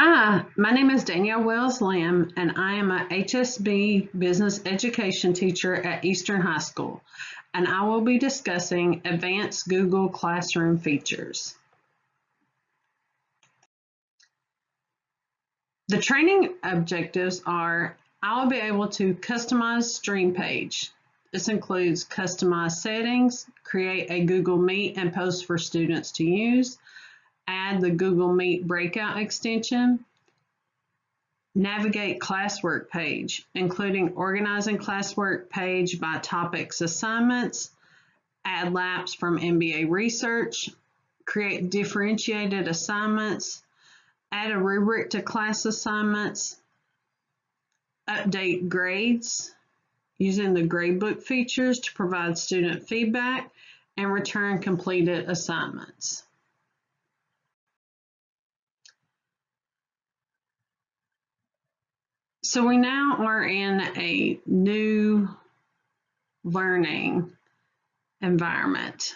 Hi, my name is Danielle Wells Lamb, and I am a HSB business education teacher at Eastern High School, and I will be discussing advanced Google Classroom features. The training objectives are I will be able to customize stream page. This includes customized settings, create a Google Meet and post for students to use, add the Google Meet Breakout extension, navigate Classwork page, including organizing Classwork page by topics assignments, add laps from MBA research, create differentiated assignments, add a rubric to class assignments, update grades using the gradebook features to provide student feedback, and return completed assignments. So we now are in a new learning environment.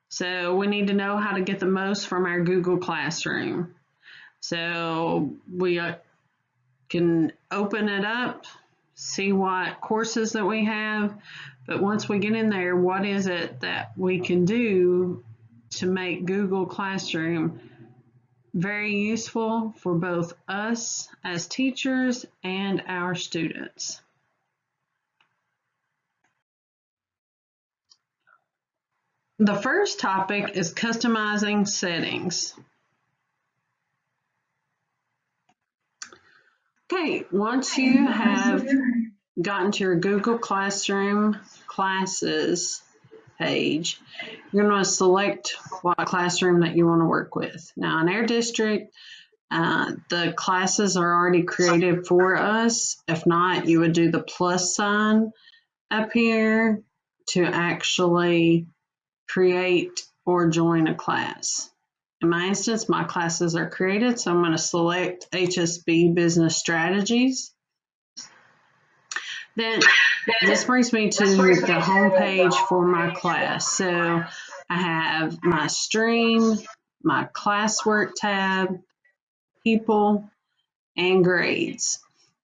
So we need to know how to get the most from our Google Classroom. So we can open it up, see what courses that we have, but once we get in there, what is it that we can do to make Google Classroom very useful for both us as teachers and our students. The first topic is customizing settings. Okay, once you have gotten to your Google Classroom classes page, you're going to select what classroom that you want to work with. Now in our district, the classes are already created for us. If not, you would do the plus sign up here to actually create or join a class. In my instance, my classes are created, so I'm going to select HSB Business Strategies. Then this brings me to the home page for my class. So I have my stream, my classwork tab, people, and grades.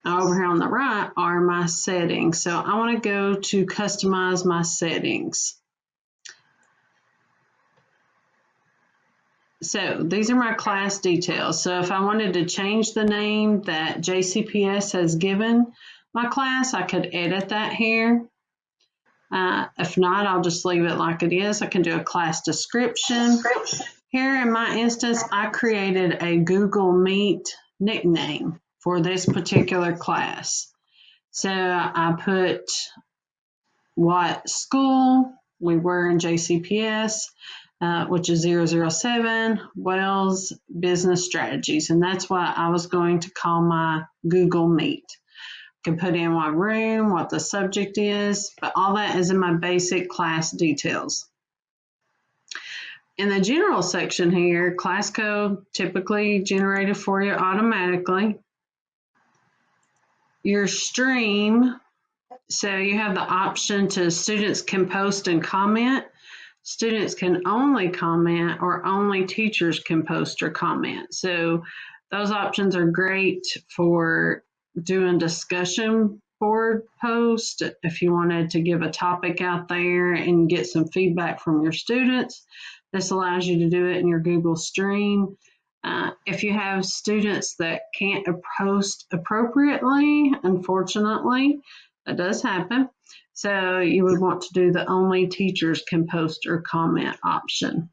Over here on the right are my settings. So I want to go to customize my settings. So these are my class details. So if I wanted to change the name that JCPS has given my class, I could edit that here. If not, I'll just leave it like it is. I can do a class description. Here in my instance, I created a Google Meet nickname for this particular class. So I put what school we were in JCPS, which is 007, Wells Business Strategies. And that's what I was going to call my Google Meet. I can put in what room, what the subject is, but all that is in my basic class details. In the general section here, class code typically generated for you automatically. Your stream, so you have the option to students can post and comment. Students can only comment, or only teachers can post or comment. So those options are great for doing discussion board posts if you wanted to give a topic out there and get some feedback from your students. This allows you to do it in your Google Stream. If you have students that can't post appropriately, unfortunately, that does happen. So you would want to do the only teachers can post or comment option.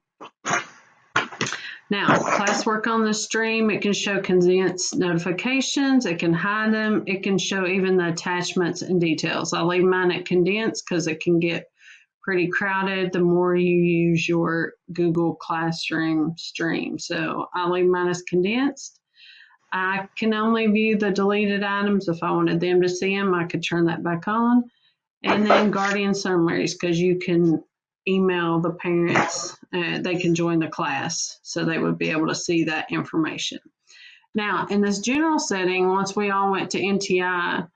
Now, classwork on the stream, it can show condensed notifications, it can hide them, it can show even the attachments and details. I leave mine at condensed because it can get pretty crowded the more you use your Google Classroom stream. So I leave mine as condensed. I can only view the deleted items. If I wanted them to see them, I could turn that back on. And then guardian summaries, because you can email the parents, they can join the class, so they would be able to see that information. Now, in this general setting, once we all went to NTI,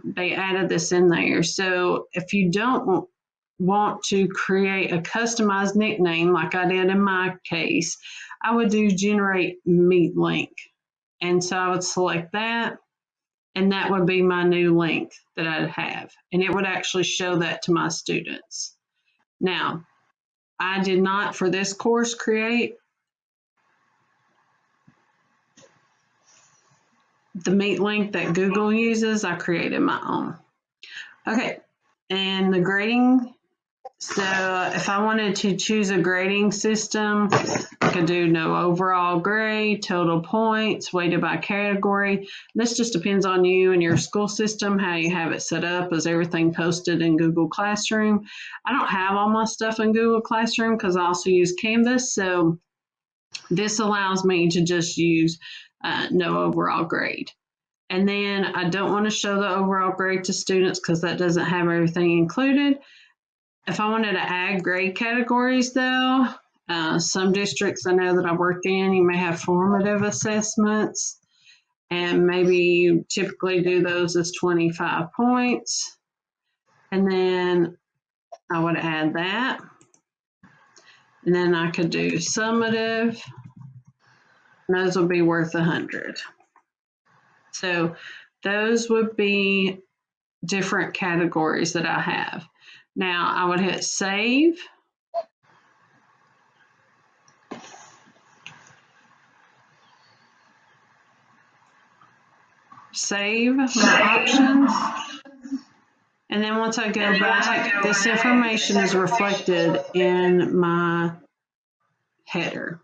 they added this in there. So if you don't want to create a customized nickname like I did in my case, I would do generate meet link. And so I would select that, and that would be my new link that I'd have. And it would actually show that to my students. Now, I did not, for this course, create the Meet link that Google uses. I created my own. Okay, and the grading. So if I wanted to choose a grading system, I could do no overall grade, total points, weighted by category. This just depends on you and your school system, how you have it set up. Is everything posted in Google Classroom? I don't have all my stuff in Google Classroom because I also use Canvas. So this allows me to just use no overall grade. And then I don't want to show the overall grade to students because that doesn't have everything included. If I wanted to add grade categories though, some districts I know that I worked in, you may have formative assessments, and maybe you typically do those as 25 points. And then I would add that. And then I could do summative, and those would be worth 100. So those would be different categories that I have. Now I would hit save. Save my options. And then once I go back, this information is reflected in my header.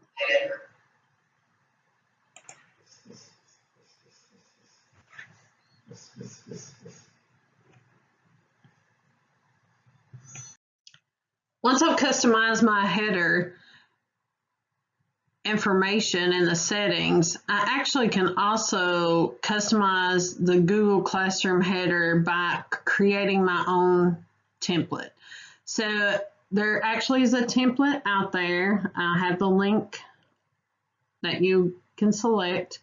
Once I've customized my header information in the settings, I actually can also customize the Google Classroom header by creating my own template. So there actually is a template out there. I have the link that you can select.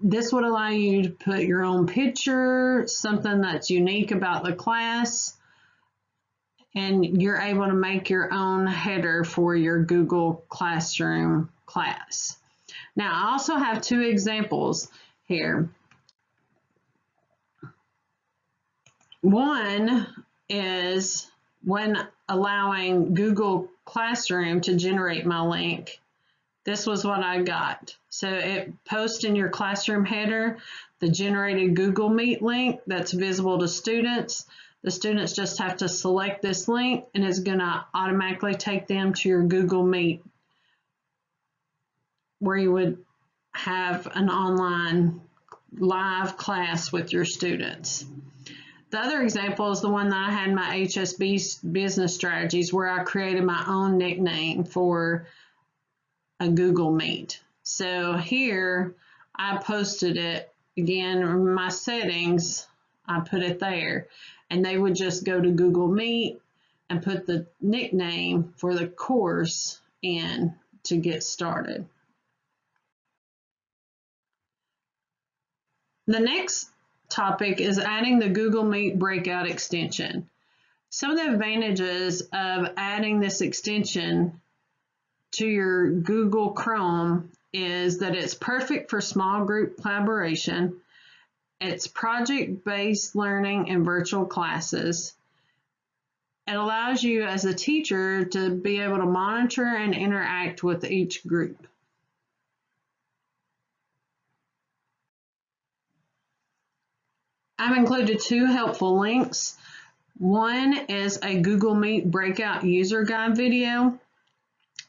This would allow you to put your own picture, something that's unique about the class, and you're able to make your own header for your Google Classroom class. Now, I also have two examples here. One is when allowing Google Classroom to generate my link. This was what I got. So it posts in your classroom header the generated Google Meet link that's visible to students. The students just have to select this link and it's going to automatically take them to your Google Meet where you would have an online live class with your students. The other example is the one that I had in my HSB business strategies where I created my own nickname for a Google Meet. So here I posted it again in my settings. I put it there and they would just go to Google Meet and put the nickname for the course in to get started. The next topic is adding the Google Meet Breakout extension. Some of the advantages of adding this extension to your Google Chrome is that it's perfect for small group collaboration. It's project-based learning and virtual classes. It allows you as a teacher to be able to monitor and interact with each group. I've included two helpful links. One is a Google Meet Breakout user guide video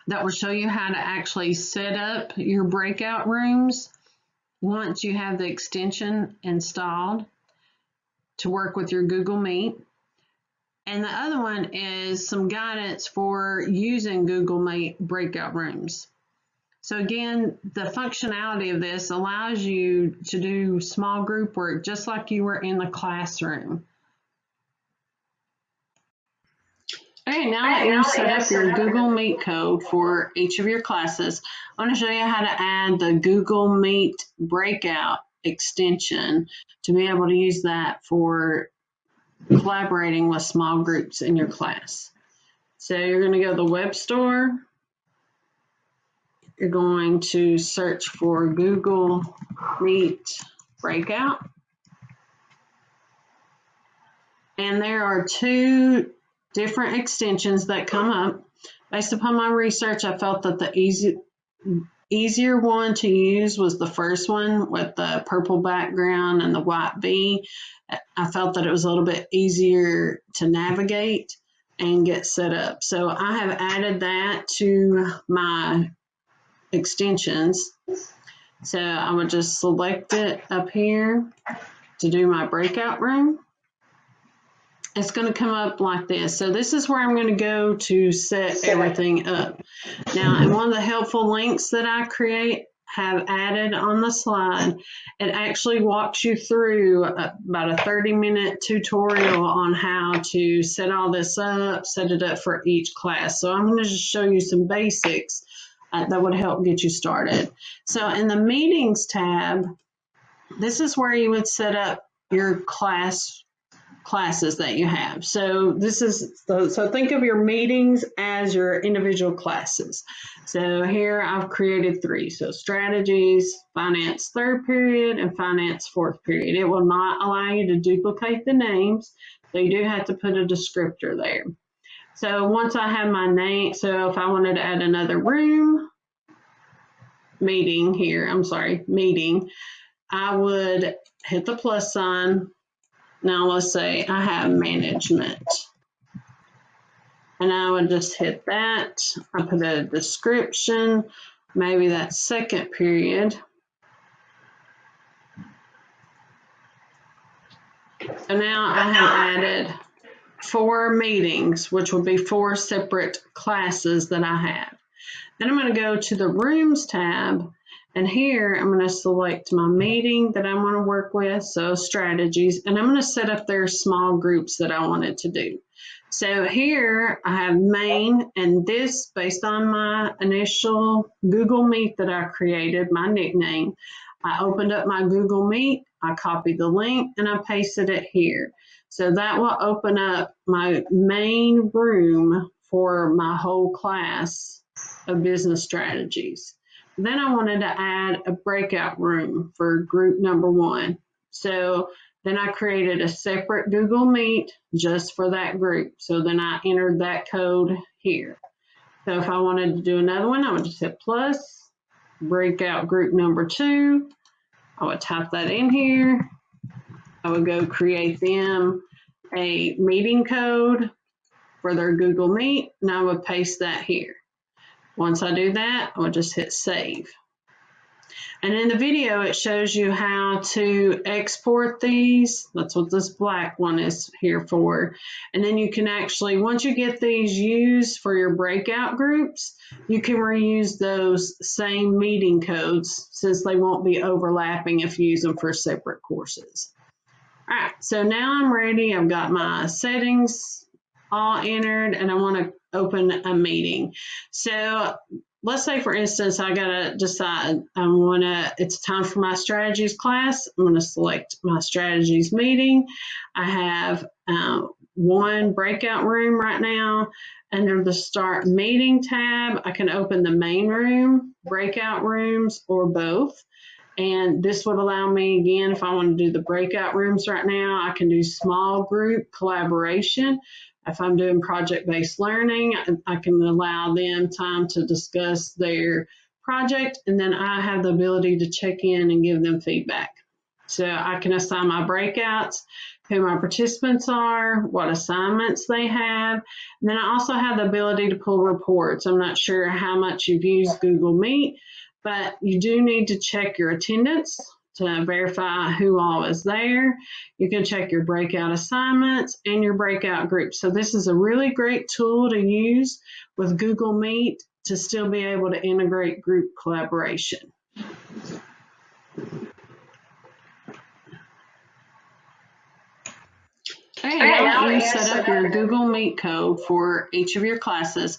that will show you how to actually set up your breakout rooms once you have the extension installed to work with your Google Meet. And the other one is some guidance for using Google Meet breakout rooms. So again, the functionality of this allows you to do small group work just like you were in the classroom. Okay, now that you've set up your Google Meet code for each of your classes, I want to show you how to add the Google Meet Breakout extension to be able to use that for collaborating with small groups in your class. So you're going to go to the web store. you're going to search for Google Meet Breakout. And there are two different extensions that come up. Based upon my research, I felt that the easier one to use was the first one with the purple background and the white V. I felt that it was a little bit easier to navigate and get set up. So I have added that to my extensions. So I would just select it up here to do my breakout room. It's going to come up like this. So this is where I'm going to go to set everything up. Now, and one of the helpful links that I have added on the slide, it actually walks you through about a 30-minute tutorial on how to set all this up, set it up for each class. So I'm going to just show you some basics that would help get you started. So in the Meetings tab, this is where you would set up your classes that you have. So so think of your meetings as your individual classes. So here I've created 3. So strategies, finance 3rd period, and finance 4th period. It will not allow you to duplicate the names. So you do have to put a descriptor there. So once I have my name, so if I wanted to add another room, meeting, I would hit the plus sign. Now let's say I have management, and I would just hit that. I put a description, maybe that 2nd period. So now I have added 4 meetings, which will be 4 separate classes that I have. Then I'm going to go to the Rooms tab, and here I'm going to select my meeting that I want to work with, so strategies, and I'm going to set up their small groups that I wanted to do. So here I have main, and this based on my initial Google Meet that I created, my nickname. I opened up my Google Meet, I copied the link, and I pasted it here. So that will open up my main room for my whole class of business strategies. Then I wanted to add a breakout room for group number 1. So then I created a separate Google Meet just for that group. So then I entered that code here. So if I wanted to do another one, I would just hit plus, breakout group number 2. I would type that in here. I would go create them a meeting code for their Google Meet, and I would paste that here. Once I do that, I'll just hit save. And in the video, it shows you how to export these. That's what this black one is here for. And then you can actually, once you get these used for your breakout groups, you can reuse those same meeting codes since they won't be overlapping if you use them for separate courses. All right, so now I'm ready. I've got my settings all entered, and I want to open a meeting. So let's say, for instance, I gotta decide it's time for my strategies class. I'm gonna select my strategies meeting. I have 1 breakout room right now. Under the start meeting tab, I can open the main room, breakout rooms, or both. And this would allow me, again, if I want to do the breakout rooms right now, I can do small group collaboration. If I'm doing project-based learning, I can allow them time to discuss their project, and then I have the ability to check in and give them feedback. So I can assign my breakouts, who my participants are, what assignments they have. And then I also have the ability to pull reports. I'm not sure how much you've used Google Meet, but you do need to check your attendance to verify who all is there. You can check your breakout assignments and your breakout groups. So this is a really great tool to use with Google Meet to still be able to integrate group collaboration. Okay, now that you've set up your Google Meet code for each of your classes,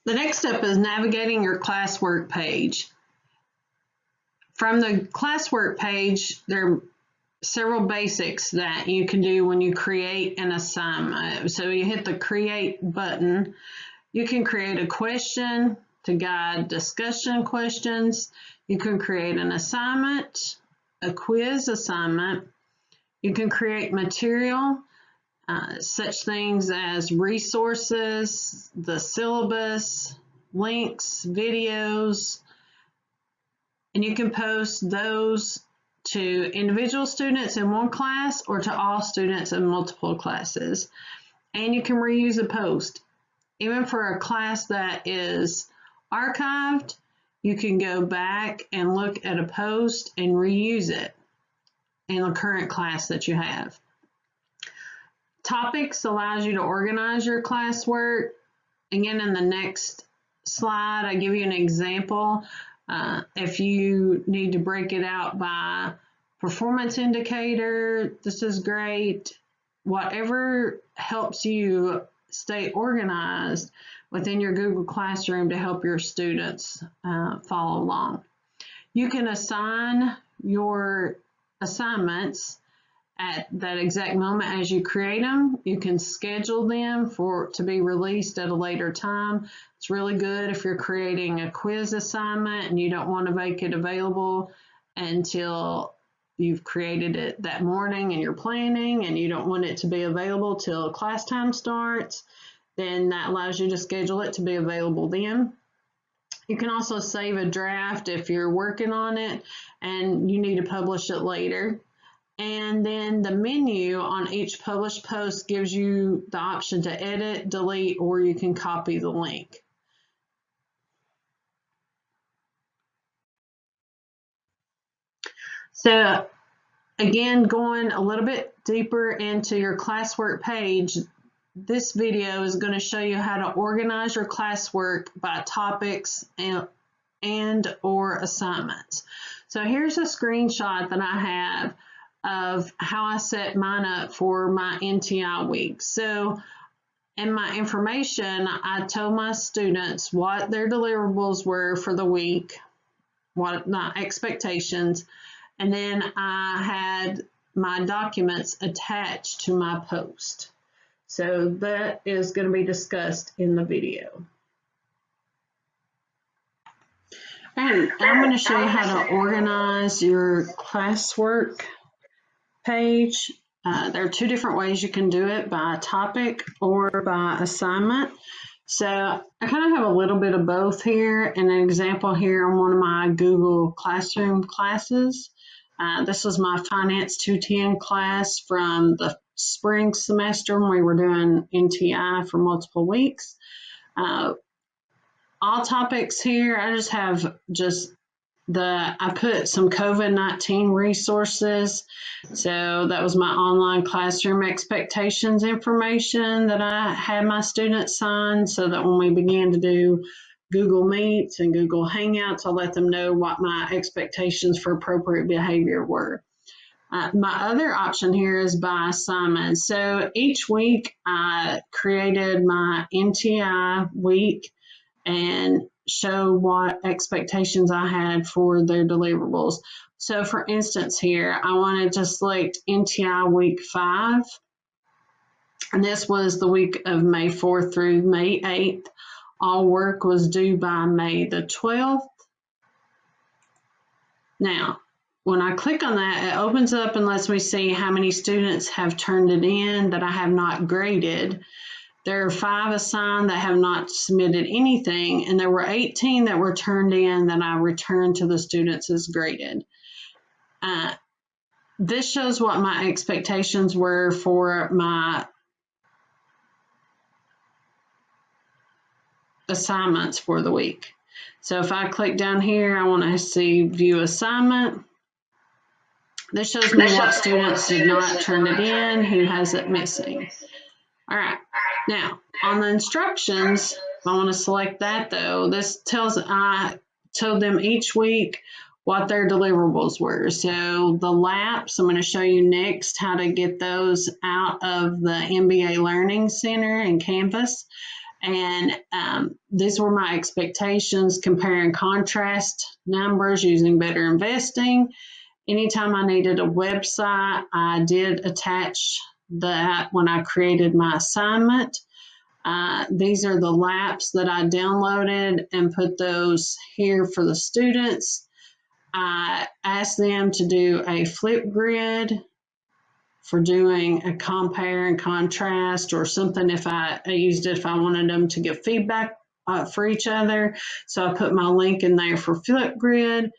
The next step is navigating your classwork page. From the classwork page, there are several basics that you can do when you create an assignment. So you hit the create button. You can create a question to guide discussion questions. You can create an assignment, a quiz assignment. You can create material, such things as resources, the syllabus, links, videos, and you can post those to individual students in one class or to all students in multiple classes. And you can reuse a post. Even for a class that is archived, you can go back and look at a post and reuse it in the current class that you have. Topics allows you to organize your classwork. Again, in the next slide, I give you an example. If you need to break it out by performance indicator, this is great. Whatever helps you stay organized within your Google Classroom to help your students follow along. You can assign your assignments at that exact moment as you create them. You can schedule them to be released at a later time. It's really good if you're creating a quiz assignment and you don't want to make it available until you've created it that morning and you're planning and you don't want it to be available till class time starts. Then that allows you to schedule it to be available then. You can also save a draft if you're working on it and you need to publish it later. And then the menu on each published post gives you the option to edit, delete, or you can copy the link. So again, going a little bit deeper into your classwork page, this video is going to show you how to organize your classwork by topics and or assignments. So here's a screenshot that I have of how I set mine up for my NTI week. So in my information, I told my students what their deliverables were for the week, what my expectations, and then I had my documents attached to my post. So that is going to be discussed in the video. And I'm going to show you how to organize your classwork page. There are two different ways you can do it, by topic or by assignment. So I kind of have a little bit of both here, and an example here on one of my Google Classroom classes. This was my Finance 210 class from the spring semester when we were doing NTI for multiple weeks. All topics here, I just have I put some COVID-19 resources. So that was my online classroom expectations information that I had my students sign, so that when we began to do Google Meets and Google Hangouts, I'll let them know what my expectations for appropriate behavior were. My other option here is by assignment. So each week I created my NTI week and show what expectations I had for their deliverables. So for instance here, I wanted to select NTI week 5. And this was the week of May 4th through May 8th. All work was due by May the 12th. Now, when I click on that, it opens up and lets me see how many students have turned it in that I have not graded. There are 5 assigned that have not submitted anything, and there were 18 that were turned in that I returned to the students as graded. This shows what my expectations were for my assignments for the week. So if I click down here, I want to see view assignment. This shows me what students did not turn it in, who has it missing. All right, now on the instructions, I want to select that though. This I told them each week what their deliverables were. So the laps, I'm going to show you next how to get those out of the MBA Learning Center and Canvas. And these were my expectations, compare and contrast numbers using Better Investing. Anytime I needed a website, I did attach that when I created my assignment. These are the laps that I downloaded and put those here for the students. I asked them to do a flip grid for doing a compare and contrast or something if I used it if I wanted them to give feedback for each other. So I put my link in there for Flipgrid.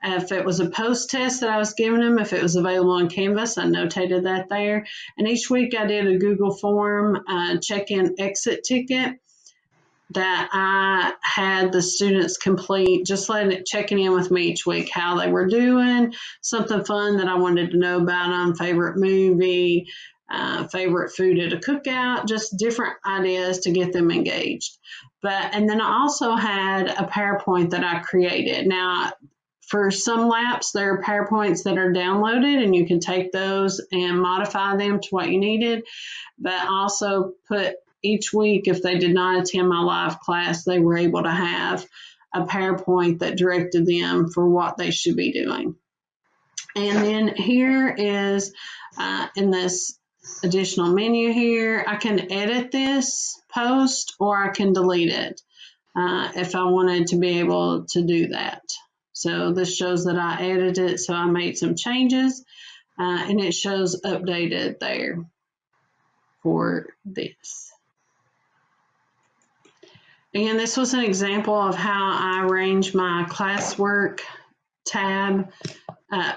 If it was a post test that I was giving them, if it was available on Canvas, I notated that there. And each week I did a Google form check-in exit ticket that I had the students complete, just checking in with me each week, how they were doing, something fun that I wanted to know about them, favorite movie, favorite food at a cookout, just different ideas to get them engaged. And then I also had a PowerPoint that I created. Now, for some laps, there are PowerPoints that are downloaded, and you can take those and modify them to what you needed, but also put each week, if they did not attend my live class, they were able to have a PowerPoint that directed them for what they should be doing. And then here is, in this additional menu here, I can edit this post or I can delete it if I wanted to be able to do that. So this shows that I edited it, so I made some changes, and it shows updated there for this. Again, this was an example of how I arrange my classwork tab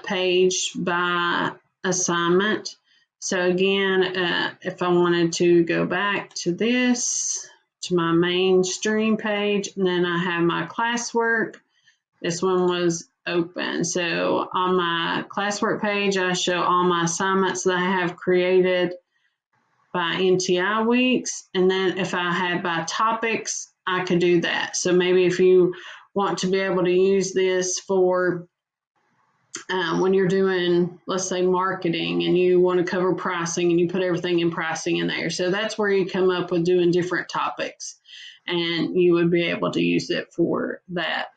page by assignment. So again, if I wanted to go back to this, to my mainstream page, and then I have my classwork, this one was open. So on my classwork page, I show all my assignments that I have created by NTI weeks. And then if I had by topics, I could do that. So maybe if you want to be able to use this for when you're doing, let's say, marketing, and you want to cover pricing, and you put everything in pricing in there. So that's where you come up with doing different topics, and you would be able to use it for that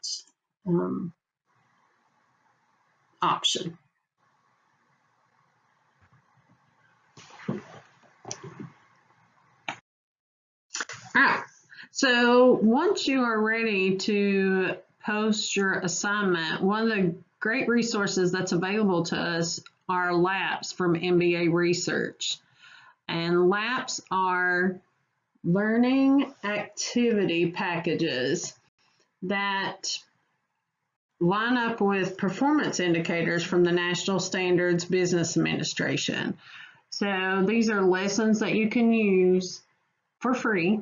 option. All right. So once you are ready to post your assignment, one of the great resources that's available to us are LAPs from MBA Research. And LAPs are learning activity packages that line up with performance indicators from the National Standards Business Administration. So these are lessons that you can use for free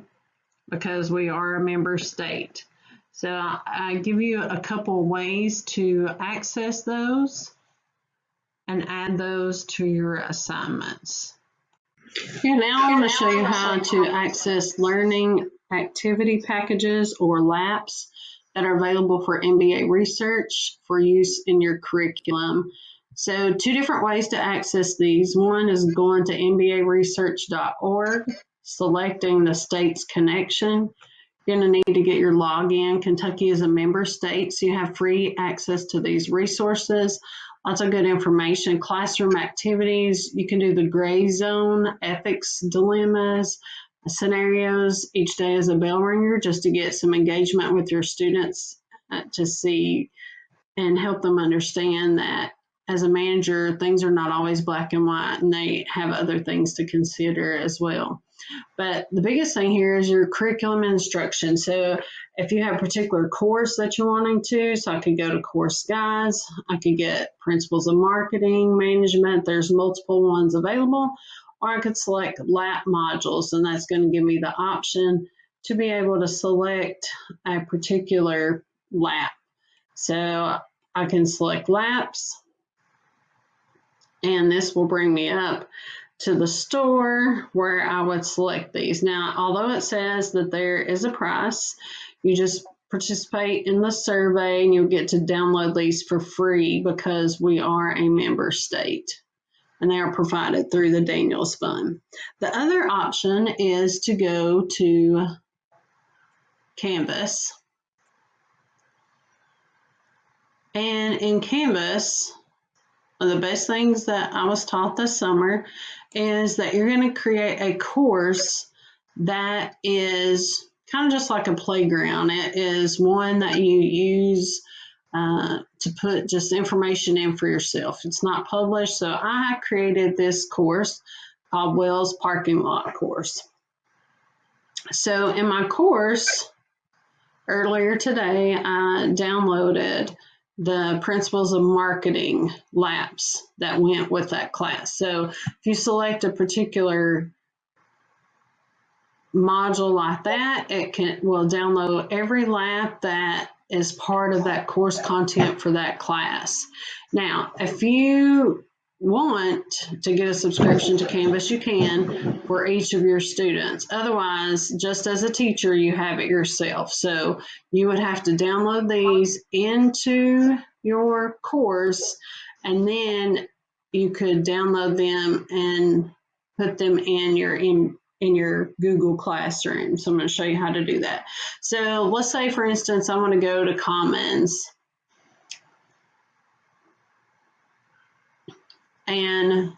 because we are a member state. So I give you a couple ways to access those and add those to your assignments. Yeah, now I'm going to show you how to access learning activity packages or LAPs that are available for MBA Research for use in your curriculum. So 2 different ways to access these. One is going to mbaresearch.org, selecting the state's connection. You're going to need to get your login. Kentucky is a member state, so you have free access to these resources. Lots of good information. Classroom activities. You can do the gray zone, ethics dilemmas, scenarios each day as a bell ringer just to get some engagement with your students to see and help them understand that as a manager, things are not always black and white, and they have other things to consider as well. But the biggest thing here is your curriculum instruction. So if you have a particular course that you're wanting to, so I could go to course guides, I could get principles of marketing, management, there's multiple ones available, or I could select LAP modules, and that's going to give me the option to be able to select a particular LAP. So I can select LAPs, and this will bring me up to the store where I would select these. Now, although it says that there is a price, you just participate in the survey and you'll get to download these for free because we are a member state and they are provided through the Daniels Fund. The other option is to go to Canvas. And in Canvas, one of the best things that I was taught this summer is that you're going to create a course that is kind of just like a playground. It is one that you use to put just information in for yourself. It's not published, so I created this course called Wells Parking Lot Course. So in my course, earlier today, I downloaded the Principles of Marketing laps that went with that class. So if you select a particular module like that, it will download every lap that is part of that course content for that class. Now, if you want to get a subscription to Canvas, you can for each of your students. Otherwise, just as a teacher, you have it yourself. So you would have to download these into your course, and then you could download them and put them in your Google Classroom. So I'm going to show you how to do that. So let's say, for instance, I want to go to Commons. And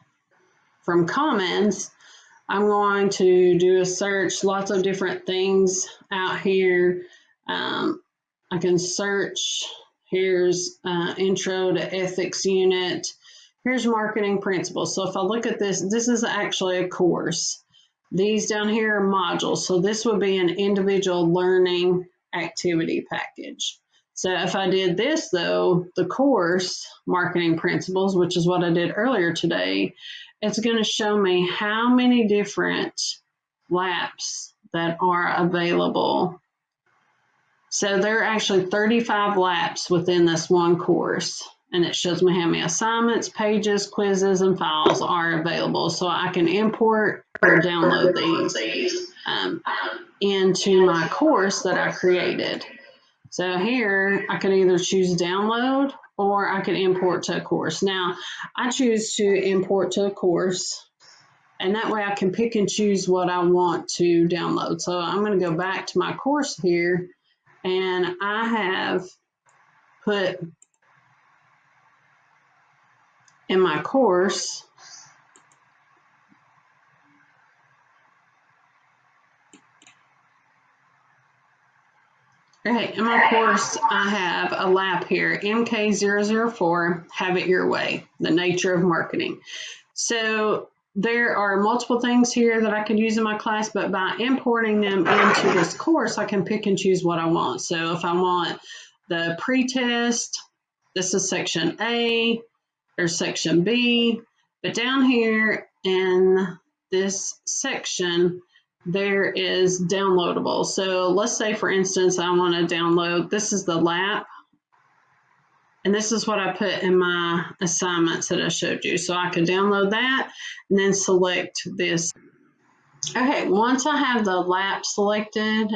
from Commons, I'm going to do a search, lots of different things out here. I can search, here's Intro to Ethics Unit. Here's Marketing Principles. So if I look at this, this is actually a course. These down here are modules. So this would be an individual learning activity package. So if I did this, though, the course, Marketing Principles, which is what I did earlier today, it's going to show me how many different laps that are available. So there are actually 35 laps within this one course, and it shows me how many assignments, pages, quizzes, and files are available. So I can import or download these into my course that I created. So here I could either choose download or I could import to a course. Now I choose to import to a course, and that way I can pick and choose what I want to download. So I'm going to go back to my course here, and I have put in my course okay, in my course, I have a lap here, MK004, Have It Your Way, The Nature of Marketing. So there are multiple things here that I could use in my class, but by importing them into this course, I can pick and choose what I want. So if I want the pre-test, this is section A, there's section B, but down here in this section, there is downloadable. So let's say, for instance, I want to download, this is the lap, and this is what I put in my assignments that I showed you. So I could download that and then select this. Okay, once I have the lap selected,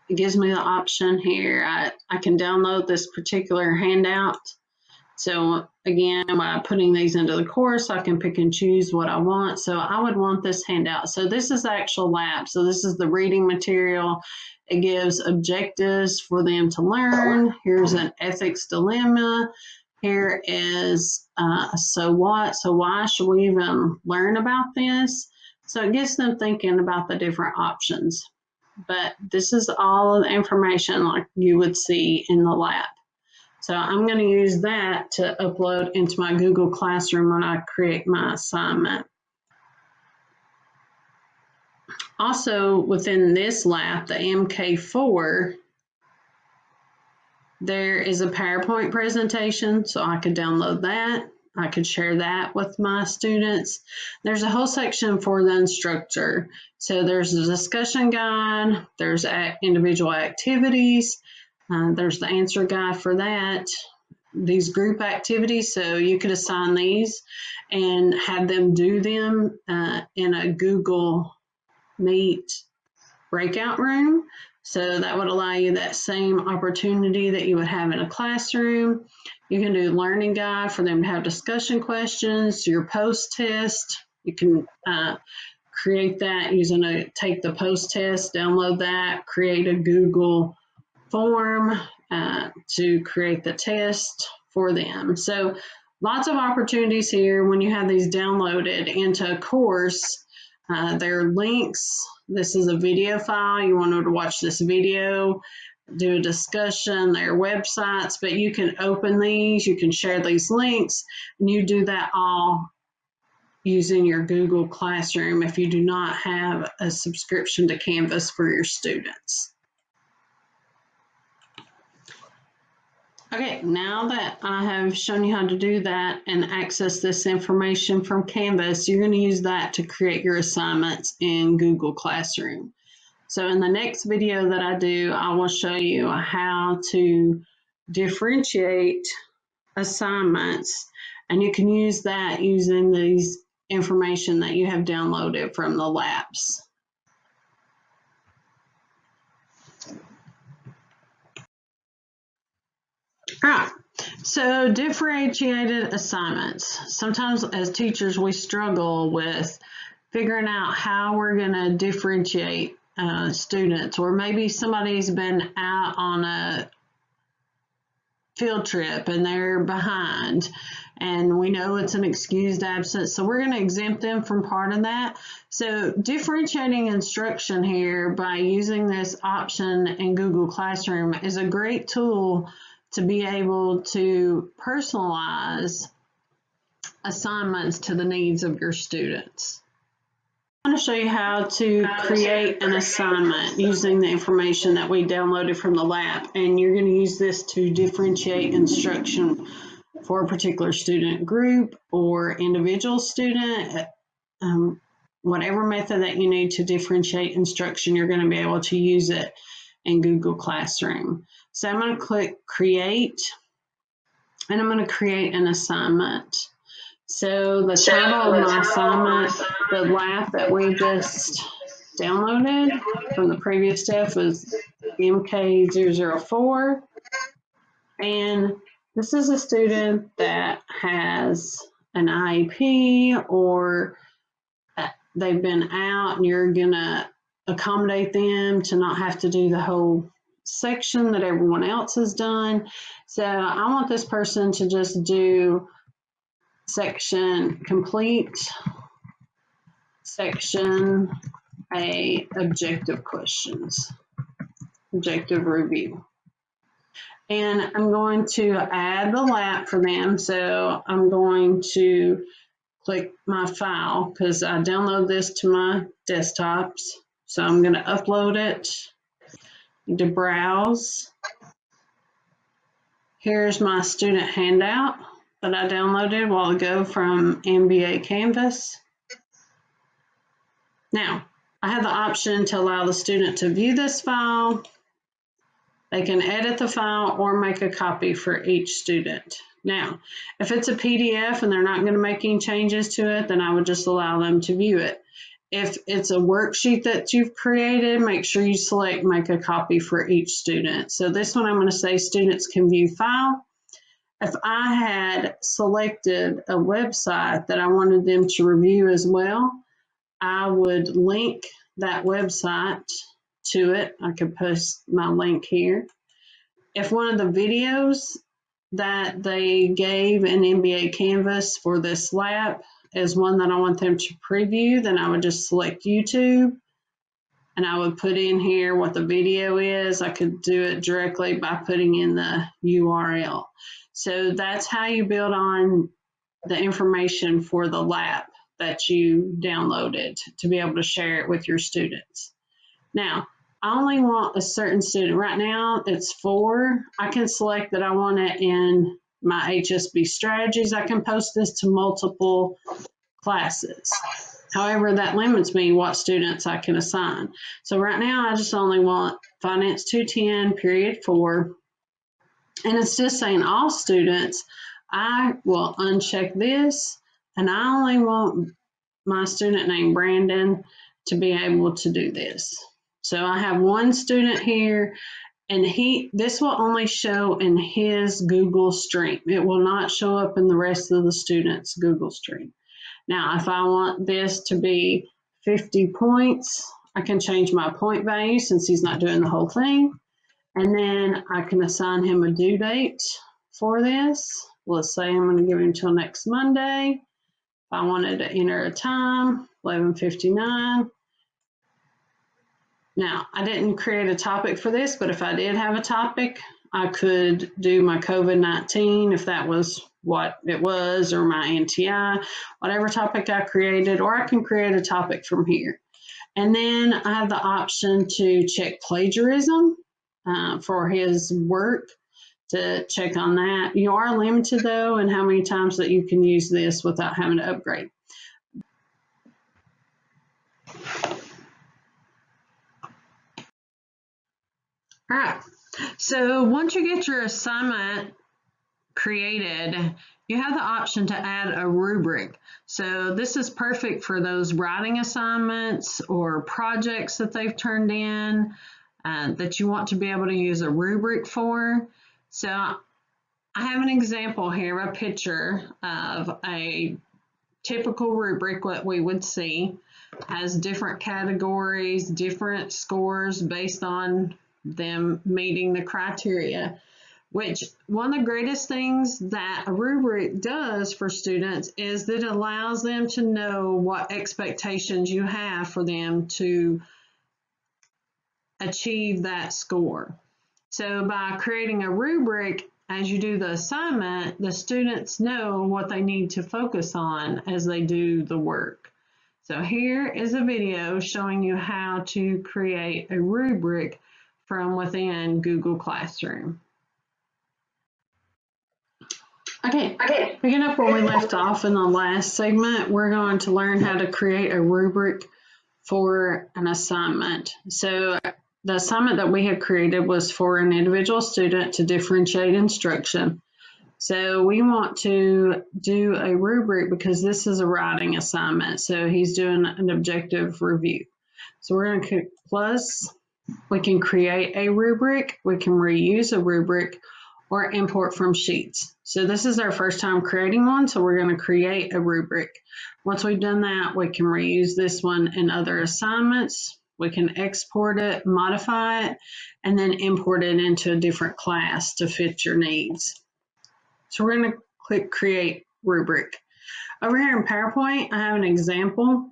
it gives me the option here. I can download this particular handout. So again, by putting these into the course, I can pick and choose what I want. So I would want this handout. So this is the actual lab. So this is the reading material. It gives objectives for them to learn. Here's an ethics dilemma. Here is so what? So why should we even learn about this? So it gets them thinking about the different options. But this is all of the information like you would see in the lab. So I'm going to use that to upload into my Google Classroom when I create my assignment. Also within this lab, the MK4, there is a PowerPoint presentation, so I could download that. I could share that with my students. There's a whole section for the instructor. So there's a discussion guide, there's individual activities, there's the answer guide for that, these group activities. So you could assign these and have them do them in a Google Meet breakout room. So that would allow you that same opportunity that you would have in a classroom. You can do learning guide for them to have discussion questions, your post test. You can create that using take the post test, download that, create a Google form to create the test for them. So lots of opportunities here when you have these downloaded into a course. There are links. This is a video file. You want to watch this video, do a discussion. There are websites, but you can open these. You can share these links, and you do that all using your Google Classroom if you do not have a subscription to Canvas for your students. Okay, now that I have shown you how to do that and access this information from Canvas, you're going to use that to create your assignments in Google Classroom. So in the next video that I do, I will show you how to differentiate assignments, and you can use that using these information that you have downloaded from the labs. All right, so differentiated assignments. Sometimes as teachers, we struggle with figuring out how we're going to differentiate students, or maybe somebody's been out on a field trip and they're behind, and we know it's an excused absence, so we're going to exempt them from part of that. So differentiating instruction here by using this option in Google Classroom is a great tool to be able to personalize assignments to the needs of your students. I want to show you how to create an assignment using the information that we downloaded from the lab, and you're going to use this to differentiate instruction for a particular student group or individual student. Whatever method that you need to differentiate instruction, you're going to be able to use it in Google Classroom. So I'm going to click Create, and I'm going to create an assignment. So the title of my assignment, the lab that we just downloaded from the previous step, was MK004. And this is a student that has an IEP, or they've been out, and you're going to accommodate them to not have to do the whole section that everyone else has done. So I want this person to just do section complete, section A, objective questions, objective review. And I'm going to add the lab for them. So I'm going to click my file because I download this to my desktops. So I'm going to upload it to browse. Here's my student handout that I downloaded a while ago from MBA Canvas. Now, I have the option to allow the student to view this file. They can edit the file or make a copy for each student. Now, if it's a PDF and they're not going to make any changes to it, then I would just allow them to view it. If it's a worksheet that you've created, make sure you select make a copy for each student. So this one I'm going to say students can view file. If I had selected a website that I wanted them to review as well, I would link that website to it. I could post my link here. If one of the videos that they gave in MBA Canvas for this lab is one that I want them to preview, then I would just select YouTube, and I would put in here what the video is. I could do it directly by putting in the URL. So that's how you build on the information for the lab that you downloaded to be able to share it with your students. Now, I only want a certain student. Right now, it's 4. I can select that I want it in my HSB strategies. I can post this to multiple classes. However, that limits me what students I can assign. So right now, I just only want Finance 210, period 4. And it's just saying all students. I will uncheck this, and I only want my student named Brandon to be able to do this. So I have one student here, and this will only show in his Google Stream. It will not show up in the rest of the students' Google Stream. Now, if I want this to be 50 points. I can change my point value since he's not doing the whole thing. And then I can assign him a due date for this. Let's say I'm going to give him until next Monday. If I wanted to enter a time, 11:59. Now, I didn't create a topic for this, but if I did have a topic, I could do my COVID-19 if that was what it was, or my NTI, whatever topic I created, or I can create a topic from here. And then I have the option to check plagiarism for his work, to check on that. You are limited though in how many times that you can use this without having to upgrade. All right, so once you get your assignment created, you have the option to add a rubric. So this is perfect for those writing assignments or projects that they've turned in that you want to be able to use a rubric for. So I have an example here, a picture of a typical rubric, what we would see, has different categories, different scores based on them meeting the criteria. Which one of the greatest things that a rubric does for students is that it allows them to know what expectations you have for them to achieve that score. So by creating a rubric, as you do the assignment, the students know what they need to focus on as they do the work. So here is a video showing you how to create a rubric from within Google Classroom. Okay, picking up where we left off in the last segment, we're going to learn how to create a rubric for an assignment. So the assignment that we had created was for an individual student to differentiate instruction. So we want to do a rubric because this is a writing assignment. So he's doing an objective review. So we're going to click plus. We can create a rubric, we can reuse a rubric, or import from sheets. So this is our first time creating one, so we're going to create a rubric. Once we've done that, we can reuse this one in other assignments. We can export it, modify it, and then import it into a different class to fit your needs. So we're going to click Create Rubric. Over here in PowerPoint, I have an example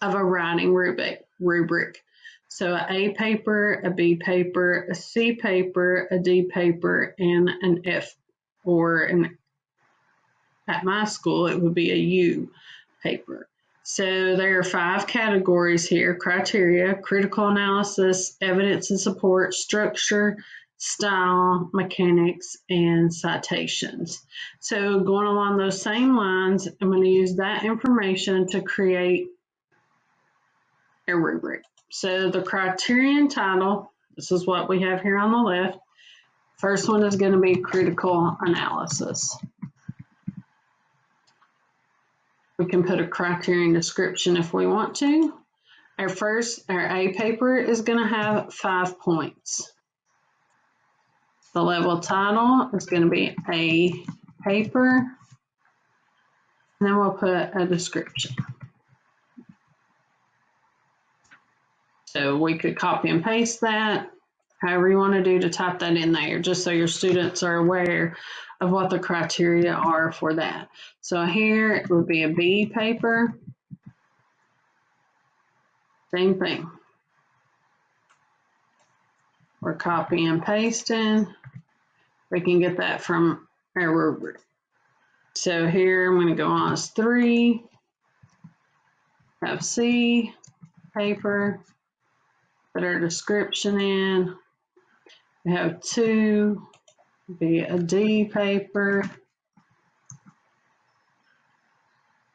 of a writing rubric. So an A paper, a B paper, a C paper, a D paper, and an F, or at my school, it would be a U paper. So there are 5 categories here: criteria, critical analysis, evidence and support, structure, style, mechanics, and citations. So going along those same lines, I'm going to use that information to create a rubric. So the criterion title, this is what we have here on the left. First one is going to be critical analysis. We can put a criterion description if we want to. Our A paper is going to have 5 points. The level title is going to be A paper. And then we'll put a description. So we could copy and paste that, however you want to do to type that in there, just so your students are aware of what the criteria are for that. So here it would be a B paper, same thing. We're copy and pasting. We can get that from our rubric. So here I'm going to go on as 3, have C paper, put our description in. We have 2, be a D paper,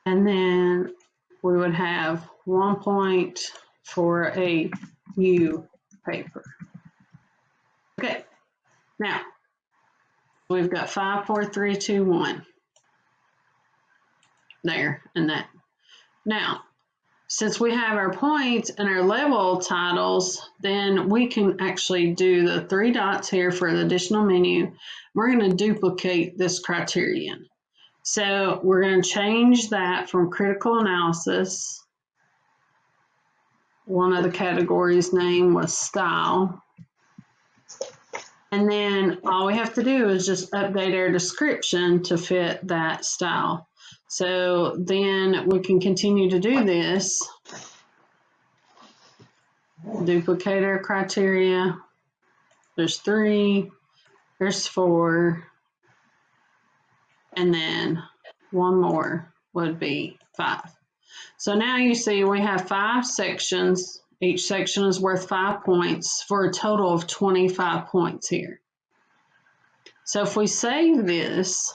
and then we would have 1 point for a U paper. Okay, now we've got 5, 4, 3, 2, 1 there and that. Now, since we have our points and our level titles, then we can actually do the 3 dots here for the additional menu. We're going to duplicate this criterion. So we're going to change that from critical analysis one of the categories name was style. And then all we have to do is just update our description to fit that style. So then we can continue to do this. Duplicate our criteria. There's 3, there's 4, and then one more would be 5. So now you see we have 5 sections. Each section is worth 5 points for a total of 25 points here. So if we save this,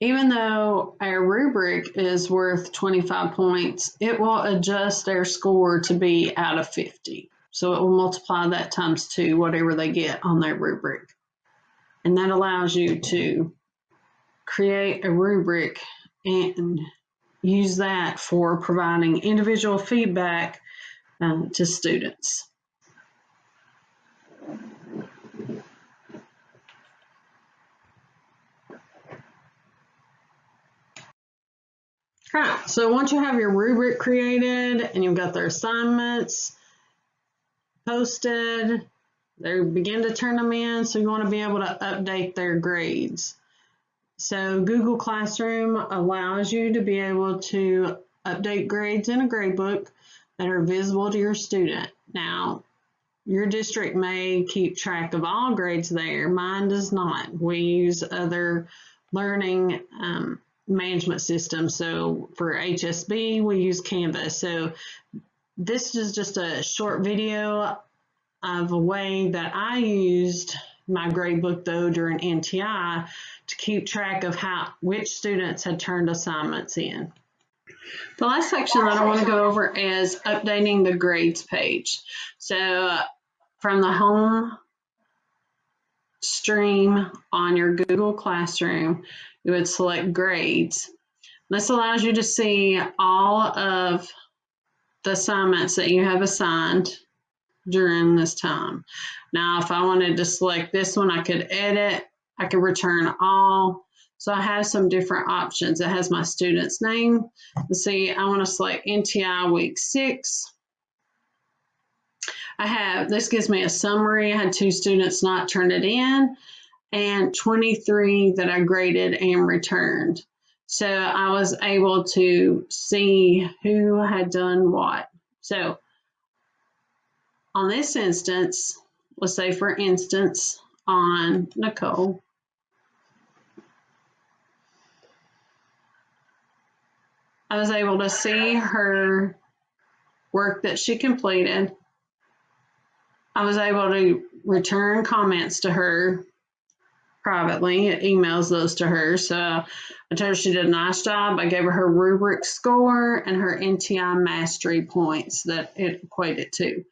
even though our rubric is worth 25 points, it will adjust their score to be out of 50. So it will multiply that times 2, whatever they get on their rubric. And that allows you to create a rubric and use that for providing individual feedback to students. All right, so once you have your rubric created and you've got their assignments posted, they begin to turn them in, so you want to be able to update their grades. So Google Classroom allows you to be able to update grades in a gradebook that are visible to your student. Now, your district may keep track of all grades there. Mine does not. We use other learning management systems. So for HSB, we use Canvas. So this is just a short video of a way that I used my gradebook though during NTI to keep track of which students had turned assignments in. The last section that I want to go over is updating the grades page. So from the home stream on your Google Classroom, you would select grades. This allows you to see all of the assignments that you have assigned during this time. Now, if I wanted to select this one, I could edit, I could return all. So I have some different options. It has my student's name. Let's see, I want to select NTI week 6. This gives me a summary. I had 2 students not turn it in and 23 that I graded and returned. So I was able to see who had done what. So on this instance, let's say for instance, on Nicole, I was able to see her work that she completed. I was able to return comments to her privately. It emails those to her. So I told her she did a nice job. I gave her her rubric score and her NTI mastery points that it equated to.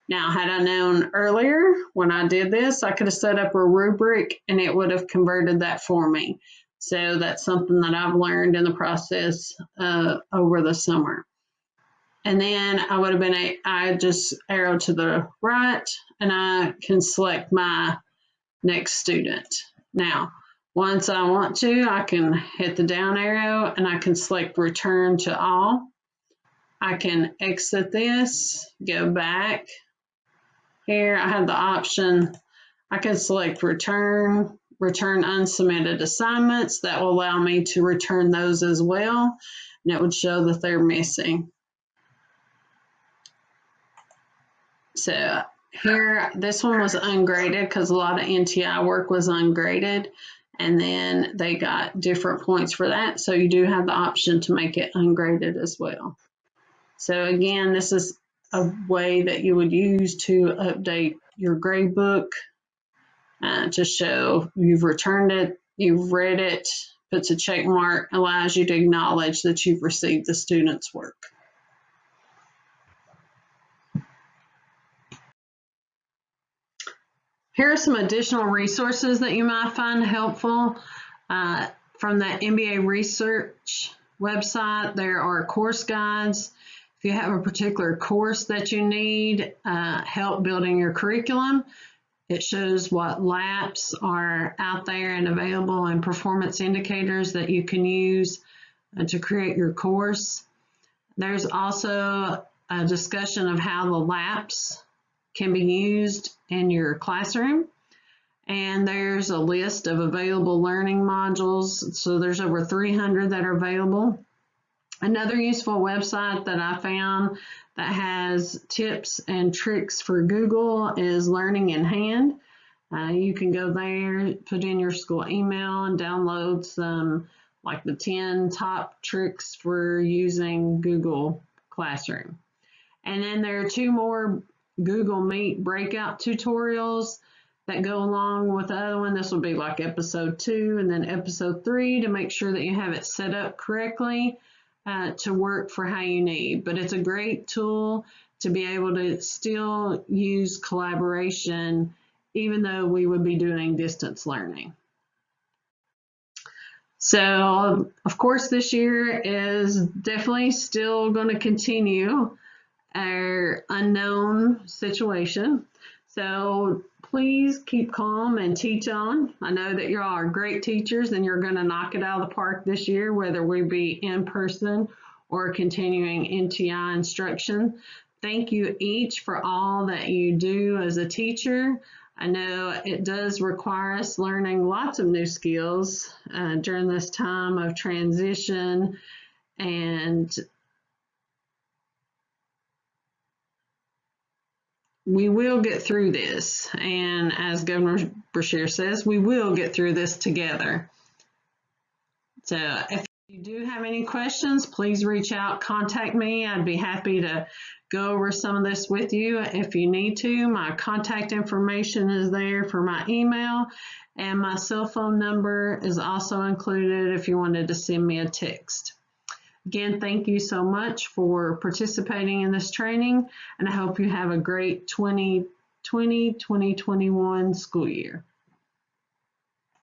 Now, had I known earlier when I did this, I could have set up a rubric and it would have converted that for me. So that's something that I've learned in the process over the summer. And then I would have been, I just arrow to the right and I can select my next student. Now, once I want to, I can hit the down arrow and I can select return to all. I can exit this, go back. Here I have the option, I can select return unsubmitted assignments. That will allow me to return those as well, and it would show that they're missing. So here, this one was ungraded because a lot of NTI work was ungraded, and then they got different points for that. So you do have the option to make it ungraded as well. So again, this is a way that you would use to update your grade book to show you've returned it, you've read it, puts a check mark, allows you to acknowledge that you've received the student's work. Here are some additional resources that you might find helpful. From the MBA research website, there are course guides. If you have a particular course that you need help building your curriculum, it shows what laps are out there and available and performance indicators that you can use to create your course. There's also a discussion of how the laps can be used in your classroom. And there's a list of available learning modules. So there's over 300 that are available. Another useful website that I found that has tips and tricks for Google is Learning in Hand. You can go there, put in your school email, and download some, like the 10 top tricks for using Google Classroom. And then there are 2 more Google Meet breakout tutorials that go along with the other one. This will be like episode 2 and then episode 3 to make sure that you have it set up correctly to work for how you need. But it's a great tool to be able to still use collaboration even though we would be doing distance learning. So, of course, this year is definitely still going to continue our unknown situation. So please keep calm and teach on. I know that you all are great teachers and you're going to knock it out of the park this year, whether we be in person or continuing NTI instruction. Thank you each for all that you do as a teacher. I know it does require us learning lots of new skills during this time of transition, and we will get through this. And as Governor Beshear says, we will get through this together. So if you do have any questions, please reach out, contact me. I'd be happy to go over some of this with you if you need to. My contact information is there for my email, and my cell phone number is also included if you wanted to send me a text. Again, thank you so much for participating in this training, and I hope you have a great 2020-2021 school year.